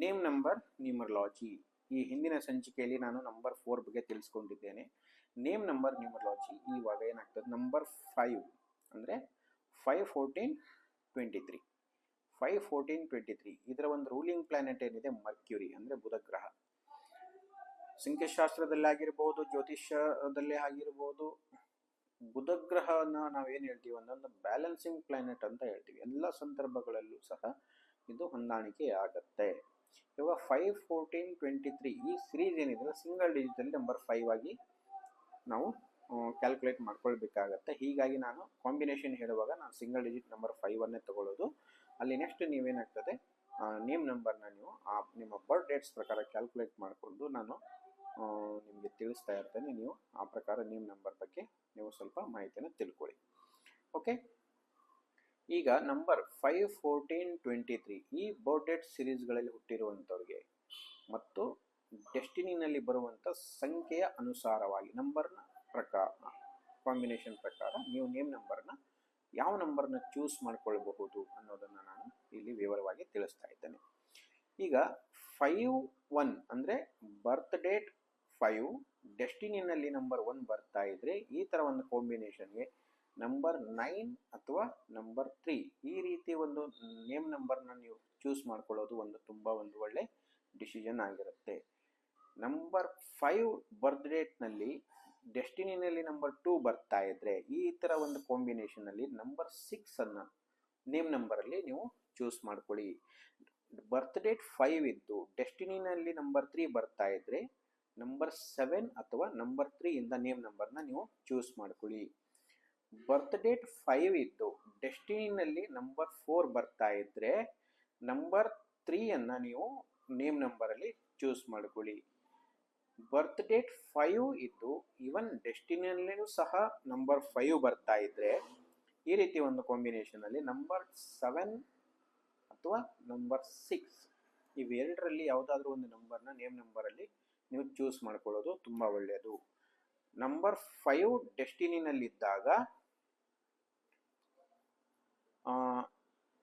Name number numerology. ಈ ಹಿಂದಿನ ಸಂಚಿಕೆಯಲ್ಲಿ ನಾನು ನಂಬರ್ 4 ಬಗ್ಗೆ ತಿಳಿಸ್ಕೊಂಡಿದ್ದೇನೆ. ನೇಮ್ ನಂಬರ್ ನ್ಯೂಮರಾಲಜಿ ಇವಾಗ ಏನಾಗ್ತದೆ, ನಂಬರ್ 5 ಅಂದರೆ 5 14 23 5 14 23 ಇದರ ಒಂದು ರೂಲಿಂಗ್ ಪ್ಲಾನೆಟ್ ಏನಿದೆ ಮರ್ಕ್ಯೂರಿ, ಅಂದರೆ ಬುಧ ಗ್ರಹ. ಸಂಖ್ಯಾಶಾಸ್ತ್ರದಲ್ಲಿ ಆಗಿರ್ಬೋದು, ಜ್ಯೋತಿಷ್ಯದಲ್ಲಿ ಆಗಿರ್ಬೋದು, ಬುಧ ಗ್ರಹನ ನಾವೇನು ಹೇಳ್ತೀವಿ ಒಂದೊಂದು ಬ್ಯಾಲೆನ್ಸಿಂಗ್ ಪ್ಲಾನೆಟ್ ಅಂತ ಹೇಳ್ತೀವಿ. ಎಲ್ಲ ಸಂದರ್ಭಗಳಲ್ಲೂ ಸಹ ಇದು ಹೊಂದಾಣಿಕೆ ಆಗತ್ತೆ. ಇವಾಗ 5 14 23 ಈ ಸೀರೀಸ್ ಏನಿದೆ ಸಿಂಗಲ್ ಡಿಜಿಟಲ್ಲಿ ನಂಬರ್ 5 ಆಗಿ ನಾವು ಕ್ಯಾಲ್ಕುಲೇಟ್ ಮಾಡ್ಕೊಳ್ಬೇಕಾಗತ್ತೆ. ಹೀಗಾಗಿ ನಾನು ಕಾಂಬಿನೇಷನ್ ಹೇಳುವಾಗ ನಾನು ಸಿಂಗಲ್ ಡಿಜಿಟ್ ನಂಬರ್ 5ಅನ್ನೇ ತಗೊಳ್ಳೋದು. ಅಲ್ಲಿ ನೆಕ್ಸ್ಟ್ ನೀವೇನಾಗ್ತದೆ ನೇಮ್ ನಂಬರ್ನ ನೀವು ನಿಮ್ಮ ಬರ್ತ್ ಡೇಟ್ಸ್ ಪ್ರಕಾರ ಕ್ಯಾಲ್ಕುಲೇಟ್ ಮಾಡಿಕೊಂಡು ನಾನು ನಿಮಗೆ ತಿಳಿಸ್ತಾ ಇರ್ತೇನೆ. ನೀವು ಆ ಪ್ರಕಾರ ನೇಮ್ ನಂಬರ್ ಬಗ್ಗೆ ನೀವು ಸ್ವಲ್ಪ ಮಾಹಿತಿಯನ್ನು ತಿಳ್ಕೊಳ್ಳಿ. ಓಕೆ, ಈಗ ನಂಬರ್ 5 14 23 ಈ ಬರ್ತ್ ಡೇಟ್ ಸೀರೀಸ್ಗಳಲ್ಲಿ ಹುಟ್ಟಿರುವಂಥವ್ರಿಗೆ ಮತ್ತು ಡೆಸ್ಟಿನಿನಲ್ಲಿ ಬರುವಂಥ ಸಂಖ್ಯೆಯ ಅನುಸಾರವಾಗಿ ನಂಬರ್ನ ಪ್ರಕಾರ ಕಾಂಬಿನೇಷನ್ ಪ್ರಕಾರ ನೀವು ನೇಮ್ ನಂಬರ್ನ ಯಾವ ನಂಬರ್ನ ಚೂಸ್ ಮಾಡ್ಕೊಳ್ಬಹುದು ಅನ್ನೋದನ್ನು ನಾನು ಇಲ್ಲಿ ವಿವರವಾಗಿ ತಿಳಿಸ್ತಾ ಇದ್ದೇನೆ. ಈಗ 5-1 ಅಂದರೆ ಬರ್ತ್ ಡೇಟ್ 5, ಡೆಸ್ಟಿನಿನಲ್ಲಿ ನಂಬರ್ 1 ಬರ್ತಾ ಇದ್ರೆ ಈ ಥರ ಒಂದು ಕಾಂಬಿನೇಷನ್ಗೆ ನಂಬರ್ 9 ಅಥವಾ ನಂಬರ್ 3 ಈ ರೀತಿ ಒಂದು ನೇಮ್ ನಂಬರ್ನ ನೀವು ಚೂಸ್ ಮಾಡ್ಕೊಳ್ಳೋದು ತುಂಬ ಒಳ್ಳೆ ಡಿಸಿಷನ್ ಆಗಿರುತ್ತೆ. ನಂಬರ್ 5 ಬರ್ತ್ ಡೇಟ್ನಲ್ಲಿ ಡೆಸ್ಟಿನಿನಲ್ಲಿ ನಂಬರ್ 2 ಬರ್ತಾ ಇದ್ರೆ ಈ ಥರ ಒಂದು ಕಾಂಬಿನೇಷನಲ್ಲಿ ನಂಬರ್ 6ಅನ್ನು ನೇಮ್ ನಂಬರಲ್ಲಿ ನೀವು ಚೂಸ್ ಮಾಡ್ಕೊಳ್ಳಿ. ಬರ್ತ್ ಡೇಟ್ 5 ಇದ್ದು ಡೆಸ್ಟಿನಿನಲ್ಲಿ ನಂಬರ್ 3 ಬರ್ತಾ ಇದ್ರೆ ನಂಬರ್ 7 ಅಥವಾ ನಂಬರ್ 3 ಇಂದ ನೇಮ್ ನಂಬರ್ನ ನೀವು ಚೂಸ್ ಮಾಡ್ಕೊಳ್ಳಿ. ಬರ್ತ್ ಡೇಟ್ 5 ಇದ್ದು ಡೆಸ್ಟಿನಿನಲ್ಲಿ ನಂಬರ್ 4 ಬರ್ತಾ ಇದ್ರೆ ನಂಬರ್ 3ಅನ್ನು ನೀವು ನೇಮ್ ನಂಬರಲ್ಲಿ ಚೂಸ್ ಮಾಡ್ಕೊಳ್ಳಿ. ಬರ್ತ್ ಡೇಟ್ 5 ಇದ್ದು ಈವನ್ ಡೆಸ್ಟಿನಿಯಲ್ಲೂ ಸಹ ನಂಬರ್ 5 ಬರ್ತಾ ಇದ್ರೆ ಈ ರೀತಿ ಒಂದು ಕಾಂಬಿನೇಷನಲ್ಲಿ ನಂಬರ್ 7 ಅಥವಾ ನಂಬರ್ 6 ಇವೆರಡರಲ್ಲಿ ಯಾವುದಾದ್ರೂ ಒಂದು ನಂಬರ್ನ ನೇಮ್ ನಂಬರಲ್ಲಿ ನೀವು ಚೂಸ್ ಮಾಡ್ಕೊಳ್ಳೋದು ತುಂಬ ಒಳ್ಳೆಯದು. ನಂಬರ್ 5 ಡೆಸ್ಟಿನಿನಲ್ಲಿದ್ದಾಗ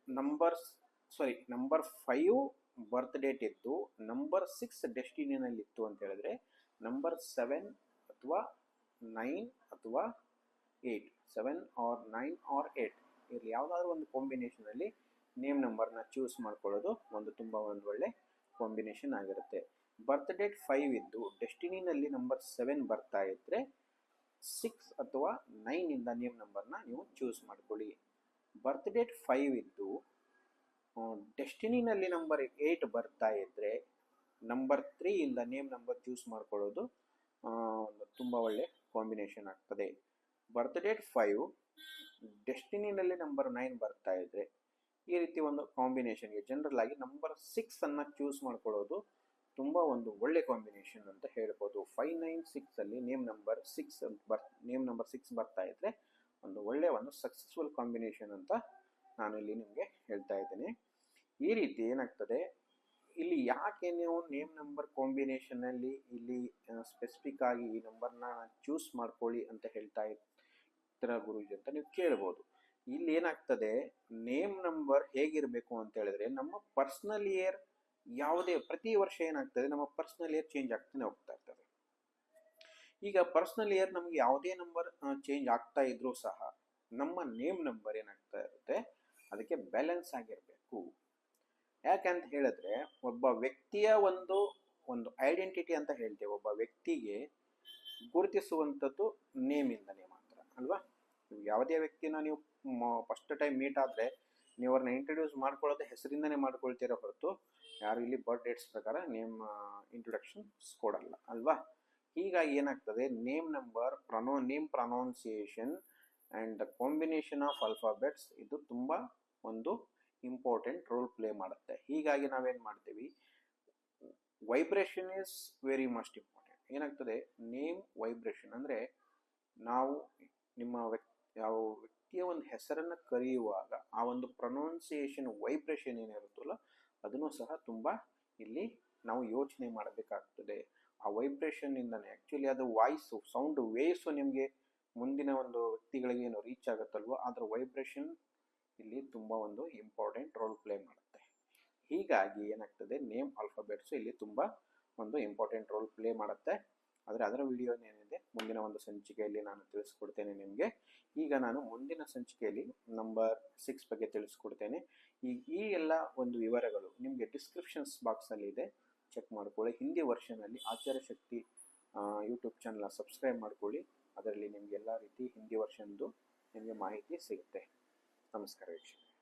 ನಂಬರ್ 5 ಬರ್ತ್ ಡೇಟ್ ಇತ್ತು, ನಂಬರ್ 6 ಡೆಸ್ಟಿನಿನಲ್ಲಿತ್ತು ಅಂತ ಹೇಳಿದ್ರೆ ನಂಬರ್ 7 ಅಥವಾ 9 ಅಥವಾ 8 7 ಆರ್ 9 ಆರ್ 8 ಇಲ್ಲಿ ಯಾವುದಾದ್ರೂ ಒಂದು ಕಾಂಬಿನೇಷನಲ್ಲಿ ನೇಮ್ ನಂಬರ್ನ ಚೂಸ್ ಮಾಡ್ಕೊಳ್ಳೋದು ತುಂಬ ಒಳ್ಳೆ ಕಾಂಬಿನೇಷನ್ ಆಗಿರುತ್ತೆ. ಬರ್ತ್ ಡೇಟ್ 5 ಇದ್ದು ಡೆಸ್ಟಿನಿನಲ್ಲಿ ನಂಬರ್ 7 ಬರ್ತಾ ಇದ್ರೆ 6 ಅಥವಾ 9 ಇಂದ ನೇಮ್ ನಂಬರ್ನ ನೀವು ಚೂಸ್ ಮಾಡ್ಕೊಳ್ಳಿ. ಬರ್ತ್ ಡೇಟ್ 5 ಇದ್ದು ಡೆಸ್ಟಿನಿನಲ್ಲಿ ನಂಬರ್ 8 ಬರ್ತಾ ಇದ್ರೆ ನಂಬರ್ 3 ಇಂದ ನೇಮ್ ನಂಬರ್ ಚೂಸ್ ಮಾಡ್ಕೊಳ್ಳೋದು ತುಂಬ ಒಳ್ಳೆ ಕಾಂಬಿನೇಷನ್ ಆಗ್ತದೆ. ಬರ್ತ್ ಡೇಟ್ 5 ಡೆಸ್ಟಿನಿನಲ್ಲಿ ನಂಬರ್ 9 ಬರ್ತಾ ಇದ್ರೆ ಈ ರೀತಿ ಒಂದು ಕಾಂಬಿನೇಷನ್ಗೆ ಜನರಲ್ ಆಗಿ ನಂಬರ್ 6ಅನ್ನು ಚೂಸ್ ಮಾಡ್ಕೊಳ್ಳೋದು ತುಂಬ ಒಳ್ಳೆ ಕಾಂಬಿನೇಷನ್ ಅಂತ ಹೇಳ್ಬೋದು. 5 9 6 ಅಲ್ಲಿ ನೇಮ್ ನಂಬರ್ 6 ಬರ್ತಾ ಇದ್ರೆ ಒಳ್ಳೆ ಸಕ್ಸಸ್ಫುಲ್ ಕಾಂಬಿನೇಷನ್ ಅಂತ ನಾನು ಇಲ್ಲಿ ನಿಮಗೆ ಹೇಳ್ತಾ ಇದ್ದೇನೆ. ಈ ರೀತಿ ಏನಾಗ್ತದೆ, ಇಲ್ಲಿ ಯಾಕೆ ನೀವು ನೇಮ್ ನಂಬರ್ ಕಾಂಬಿನೇಷನಲ್ಲಿ ಇಲ್ಲಿ ಸ್ಪೆಸಿಫಿಕ್ ಆಗಿ ಈ ನಂಬರ್ನ ಚೂಸ್ ಮಾಡ್ಕೊಳ್ಳಿ ಅಂತ ಹೇಳ್ತಾ ಇರ್ತೀರ ಗುರೂಜಿ ಅಂತ ನೀವು ಕೇಳ್ಬೋದು. ಇಲ್ಲಿ ಏನಾಗ್ತದೆ, ನೇಮ್ ನಂಬರ್ ಹೇಗಿರಬೇಕು ಅಂತ ಹೇಳಿದ್ರೆ ನಮ್ಮ ಪರ್ಸನಲ್ ಇಯರ್ ಪ್ರತಿ ವರ್ಷ ಏನಾಗ್ತದೆ ನಮ್ಮ ಪರ್ಸನಲ್ ಇಯರ್ ಚೇಂಜ್ ಆಗ್ತಾನೆ ಹೋಗ್ತಾ ಇರ್ತದೆ. ಈಗ ಪರ್ಸನಲ್ ಇಯರ್ ನಮ್ಗೆ ಯಾವುದೇ ನಂಬರ್ ಚೇಂಜ್ ಆಗ್ತಾ ಇದ್ರೂ ಸಹ ನಮ್ಮ ನೇಮ್ ನಂಬರ್ ಏನಾಗ್ತಾ ಇರುತ್ತೆ ಅದಕ್ಕೆ ಬ್ಯಾಲೆನ್ಸ್ ಆಗಿರಬೇಕು. ಯಾಕಂತ ಹೇಳಿದ್ರೆ ಒಬ್ಬ ವ್ಯಕ್ತಿಯ ಒಂದು ಐಡೆಂಟಿಟಿ ಅಂತ ಹೇಳ್ತೇವೆ. ಒಬ್ಬ ವ್ಯಕ್ತಿಗೆ ಗುರುತಿಸುವಂಥದ್ದು ನೇಮಿಂದನೇ ಮಾತ್ರ ಅಲ್ವಾ. ಯಾವುದೇ ವ್ಯಕ್ತಿನ ನೀವು ಫಸ್ಟ್ ಟೈಮ್ ಮೀಟ್ ಆದರೆ ನೀವು ಅವ್ರನ್ನ ಇಂಟ್ರೊಡ್ಯೂಸ್ ಮಾಡ್ಕೊಳ್ಳೋದು ಹೆಸರಿಂದನೇ ಮಾಡ್ಕೊಳ್ತೀರೋ ಹೊರತು ಯಾರು ಇಲ್ಲಿ ಬರ್ತ್ ಡೇಟ್ಸ್ ಪ್ರಕಾರ ನೇಮ್ ಇಂಟ್ರೊಡಕ್ಷನ್ಸ್ ಕೊಡಲ್ಲ ಅಲ್ವಾ. ಹೀಗಾಗಿ ಏನಾಗ್ತದೆ, name number name pronunciation and the combination of alphabets ಇದು ತುಂಬ ಇಂಪಾರ್ಟೆಂಟ್ ರೋಲ್ ಪ್ಲೇ ಮಾಡುತ್ತೆ. ಹೀಗಾಗಿ ನಾವೇನು ಮಾಡ್ತೀವಿ, vibration is very must important. ಏನಾಗ್ತದೆ, ನೇಮ್ ವೈಬ್ರೇಷನ್ ಅಂದರೆ ನಾವು ಯಾವ ವ್ಯಕ್ತಿಯ ಒಂದು ಹೆಸರನ್ನು ಕರೆಯುವಾಗ ಆ ಒಂದು ಪ್ರೊನೌನ್ಸಿಯೇಷನ್ ವೈಬ್ರೇಷನ್ ಏನಿರುತ್ತಲ್ಲ ಅದನ್ನು ಸಹ ತುಂಬ ಇಲ್ಲಿ ನಾವು ಯೋಚನೆ ಮಾಡಬೇಕಾಗ್ತದೆ. ಆ ವೈಬ್ರೇಷನ್ ಇಂದನೇ ಆ್ಯಕ್ಚುಲಿ ಅದು ವಾಯ್ಸು ಸೌಂಡ್ ವೇವ್ಸು ನಿಮಗೆ ಮುಂದಿನ ಒಂದು ವ್ಯಕ್ತಿಗಳಿಗೆ ಏನು ರೀಚ್ ಆಗುತ್ತಲ್ವೋ ಅದರ ವೈಬ್ರೇಷನ್ ಇಲ್ಲಿ ತುಂಬ ಇಂಪಾರ್ಟೆಂಟ್ ರೋಲ್ ಪ್ಲೇ ಮಾಡುತ್ತೆ. ಹೀಗಾಗಿ ಏನಾಗ್ತದೆ, ನೇಮ್ ಆಲ್ಫಾಬೆಟ್ಸ್ ಇಲ್ಲಿ ತುಂಬ ಒಂದು ಇಂಪಾರ್ಟೆಂಟ್ ರೋಲ್ ಪ್ಲೇ ಮಾಡುತ್ತೆ. ಆದರೆ ಅದರ ವಿಡಿಯೋನೇನಿದೆ ಮುಂದಿನ ಒಂದು ಸಂಚಿಕೆಯಲ್ಲಿ ನಾನು ತಿಳಿಸ್ಕೊಡ್ತೇನೆ ನಿಮಗೆ. ಈಗ ನಾನು ಮುಂದಿನ ಸಂಚಿಕೆಯಲ್ಲಿ ನಂಬರ್ 6 ಬಗ್ಗೆ ತಿಳಿಸ್ಕೊಡ್ತೇನೆ. ಈ ಎಲ್ಲ ಒಂದು ವಿವರಗಳು ನಿಮಗೆ ಡಿಸ್ಕ್ರಿಪ್ಷನ್ಸ್ ಬಾಕ್ಸಲ್ಲಿ ಇದೆ, ಚೆಕ್ ಮಾಡ್ಕೊಳ್ಳಿ. ಹಿಂದಿ ವರ್ಷನಲ್ಲಿ ಆಚಾರ್ಯ ಶಕ್ತಿ ಯೂಟ್ಯೂಬ್ ಚಾನಲ್ನ ಸಬ್ಸ್ಕ್ರೈಬ್ ಮಾಡ್ಕೊಳ್ಳಿ. ಅದರಲ್ಲಿ ನಿಮಗೆ ಎಲ್ಲ ರೀತಿ ಹಿಂದಿ ವರ್ಷನ್ದು ನಿಮಗೆ ಮಾಹಿತಿ ಸಿಗುತ್ತೆ. ನಮಸ್ಕಾರ ವೀಕ್ಷಕರೇ.